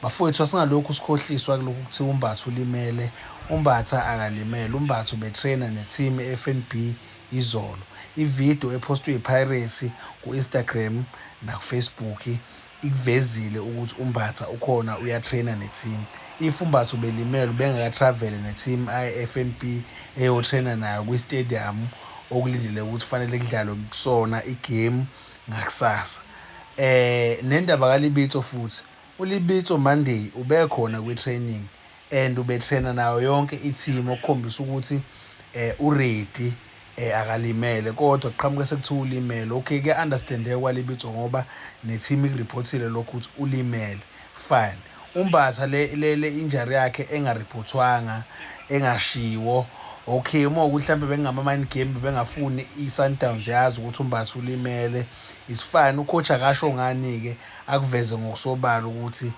Bafowethu asingalokhu sikhohliswa kulokhu kuthiwa uMbatha ulimele. uMbatha akalimele. uMbatha ubetraina ne-team e-F_N_B izolo. Ividiyo ephostwe i-Pirates ku-Instagram naku-Facebook ikuvezile ukuthi uMbatha ukhona uyatraina ne-team. If uMbatha ubelimele ubengaka-travel-e ne-team F_N_B eyotraina nayo kwi-stadium okulindele ukuthi fanele kudlalwe kusona igame ngakusasa. Nendaba kaLibitso futhi, uLibitso Monday ubekhona kwi-training and ubetraina nayo yonke i-team okukhombisa ukuthi u-ready, akalimele, kodwa kuqhamuke sekuthiwa ulimele. Okay, kuya-understand-eka kwaLibitso ngoba ne-team ikuriphothile lokhu ukuthi ulimele, fine. uMbatha le injury yakhe engariphothwanga, engashiwo, okay, uma kuwukuthi mhlawumbe bekungama-mind game bengafuni i-Sundowns yazi ukuthi uMbatha ulimele, is fine. U-coach akasho ngani-ke, akuveze ngokusobala ukuthi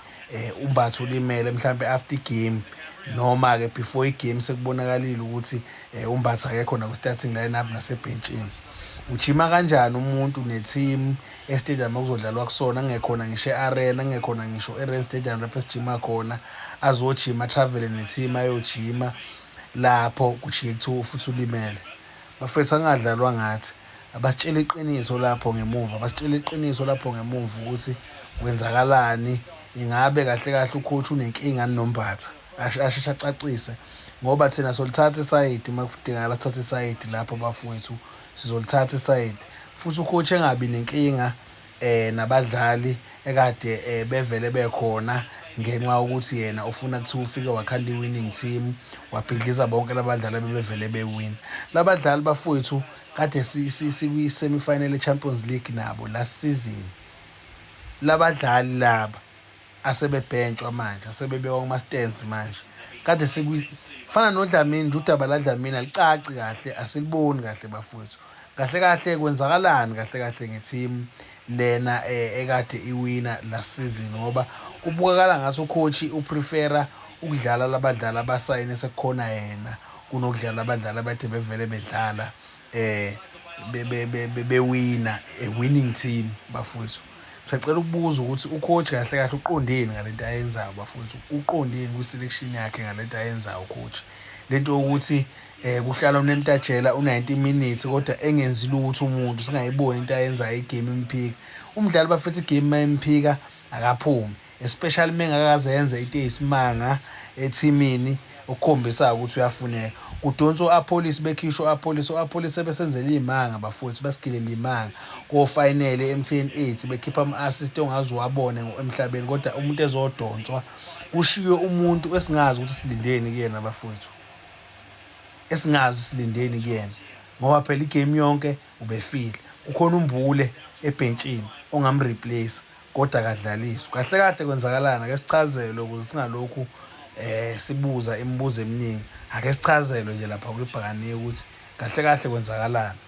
uMbatha ulimele mhlawumbe after igame, noma-ke before igame sekubonakalile ukuthi uMbatha akekho nakwi-starting line-up nasebhentshini. Ujima kanjani umuntu ne-team e-stadium okuzodlalwa kusona angekhona ngisho e-arena, angekhona ngisho e-Rail Stadium lapho esijima khona, azojima a-travel-e ne-team ayojima lapho kujike kuthiwa futhi ulimele? Bafethu angadlalwa ngathi, abasitshele iqiniso lapho ngemuva, basitshele iqiniso lapho ngemuva ukuthi kwenzakalani. Ingabe kahle kahle u-coach unenkinga noMbatha, asheshe acacise ngoba thina solithatha isayidi uma kudingakala sithathe isayidi lapho bafowethu, sizolithatha isayidi. Futhi u-coach engabi nenkinga nabadlali ekade bevele bekhona ngenxa yokuthi yena ufuna kuthiwa ufike wakhanda i-winning team, wabhidliza bonke labadlali abebevele bewina. Labadlali bafowethu kade sikwi-semi-final ye-Champions League nabo last season. Labadlali laba asebebhentshwa manje, asebebekwa kuma-stands manje. Kade fana noDlamini, udaba laDlamini alicaci kahle, asiliboni kahle bafowethu. Kahle kahle kwenzakalani kahle kahle nge-team lena ekade iwina last season, ngoba kubukakala ngathi u-coach uprifera ukudlala labadlali abasayine sekukhona yena kunokudlala abadlali abade bevele bedlala bewina a-winning team bafowethu. Siyacela ukubuza ukuthi u-coach kahle kahle uqondeni ngalento ayenzayo bafowethu, uqondeni kwi-selection yakhe ngalento ayenzayo u-coach. Lento yokuthi kuhlala uNentatshela u-90 minutes kodwa engenzi lutho umuntu, singayiboni into ayenzayo igame imphika. Umdlali bafethu igame mayimphika akaphumi, especially mengakaze yenze into eyisimanga ethimini okukhombisayo ukuthi uyafuneka. Kudonswa u-Apolice, bekhishwa u-Apolice, u-Apolice sebesenzela iy'manga bafowethu, basigilela iy'manga ko-final ye-MTN 8 bekhipha ama-assist ongaze uwabone emhlabeni, kodwa umuntu ezodonswa kushiywe umuntu esingazi ukuthi silindeni kuyena bafowethu, esingazi silindeni kuyena ngoba phela igame yonke ubefile. Ukhona uMbule ebhentshini ongamreplace kodwa akadlaliswa. Kahle kahle kwenzakalana, ake sichazelwe ukuze singalokhu sibuza imibuzo eminingi. Ake sichazelwe nje lapha kwibhakaniya ukuthi kahle kahle kwenzakalani.